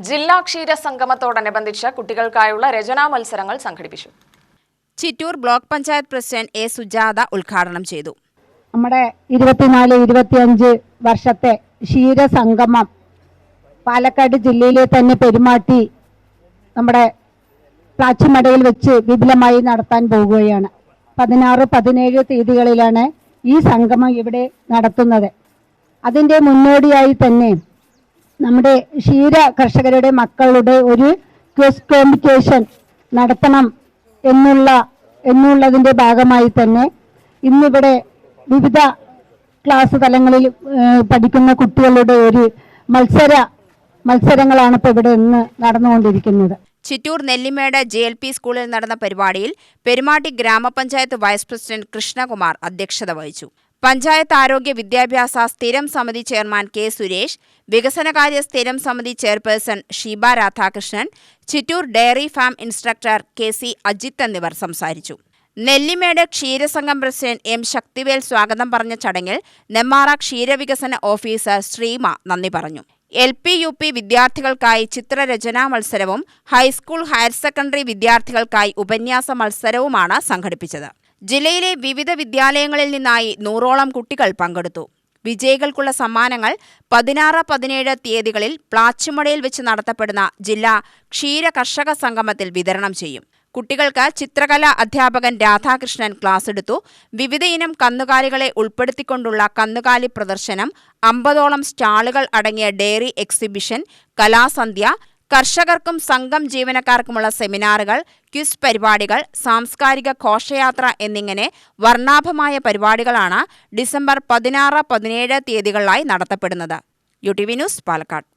ജില്ലാ ക്ഷീര സംഗമത്തോടനുബന്ധിച്ച് കുട്ടികൾക്കായുള്ള രചനാ മത്സരങ്ങൾ സംഘടിപ്പിച്ചു. Chittur block panchayat president A Sujatha ഉദ്ഘാടനം ചെയ്തു. നമ്മുടെ 24-25 വർഷത്തെ ക്ഷീരസംഗമം പാലക്കാട് ജില്ലയിലെ തന്നെ പെരുമാട്ടി നമ്മുടെ പ്ലാച്ചിമടയിൽ വെച്ച് വിപുലമായി നടത്താൻ പോവുകയാണ്. 16-17 തീയതികളിലാണ് ഈ സംഗമം ഇവിടെ നടത്തുന്നത്. അതിൻ്റെ മുന്നോടിയായി തന്നെ നമ്മുടെ ക്ഷീര കർഷകരുടെ മക്കളുടെ ഒരു ക്വിസ് കോമ്പറ്റീഷൻ നടത്തണം എന്നുള്ളതിൻ്റെ ഭാഗമായി തന്നെ ഇന്നിവിടെ വിവിധ ക്ലാസ് തലങ്ങളിൽ പഠിക്കുന്ന കുട്ടികളുടെ ഒരു മത്സരങ്ങളാണ് ഇപ്പോൾ ഇവിടെ ഇന്ന് നടന്നുകൊണ്ടിരിക്കുന്നത്. ചിറ്റൂർ നെല്ലിമേട് JLP സ്കൂളിൽ നടന്ന പരിപാടിയിൽ പെരുമാട്ടി ഗ്രാമപഞ്ചായത്ത് വൈസ് പ്രസിഡന്റ് കൃഷ്ണകുമാർ അധ്യക്ഷത വഹിച്ചു. പഞ്ചായത്ത് ആരോഗ്യ വിദ്യാഭ്യാസ സ്ഥിരം സമിതി ചെയർമാൻ K. സുരേഷ്, വികസനകാര്യ സ്ഥിരം സമിതി chairperson Sheeba Radhakrishnan, Chittur dairy farm instructor KC Ajith എന്നിവർ സംസാരിച്ചു. നെല്ലിമേട് ക്ഷീരസംഘം പ്രസിഡന്റ് M. ശക്തിവേൽ സ്വാഗതം പറഞ്ഞ ചടങ്ങിൽ നെമ്മാറ ക്ഷീരവികസന ഓഫീസർ ശ്രീമ നന്ദി പറഞ്ഞു. LP UP വിദ്യാർത്ഥികൾക്കായി ചിത്രരചനാ മത്സരവും ഹൈസ്കൂൾ ഹയർ സെക്കൻഡറി വിദ്യാർത്ഥികൾക്കായി ഉപന്യാസ മത്സരവുമാണ് സംഘടിപ്പിച്ചത്. ജില്ലയിലെ വിവിധ വിദ്യാലയങ്ങളിൽ നിന്നായി 100ഓളം കുട്ടികൾ പങ്കെടുത്തു. വിജയികൾക്കുള്ള സമ്മാനങ്ങൾ 16-17 തീയതികളിൽ പ്ലാച്ചിമടയിൽ വെച്ച് നടത്തപ്പെടുന്ന ജില്ലാ ക്ഷീര കർഷക സംഗമത്തിൽ വിതരണം ചെയ്യും. കുട്ടികൾക്ക് ചിത്രകലാ അധ്യാപകൻ രാധാകൃഷ്ണൻ ക്ലാസ് എടുത്തു. വിവിധയിനം കന്നുകാലികളെ ഉൾപ്പെടുത്തിക്കൊണ്ടുള്ള കന്നുകാലി പ്രദർശനം, 50ഓളം സ്റ്റാളുകൾ അടങ്ങിയ ഡയറി എക്സിബിഷൻ, കലാസന്ധ്യ, കർഷകർക്കും സംഘം ജീവനക്കാർക്കുമുള്ള സെമിനാറുകൾ, ക്വിസ് പരിപാടികൾ, സാംസ്കാരിക ഘോഷയാത്ര എന്നിങ്ങനെ വർണ്ണാഭമായ പരിപാടികളാണ് ഡിസംബർ 16-17 തീയതികളിലായി നടത്തപ്പെടുന്നത്. UTV news, Palakkad.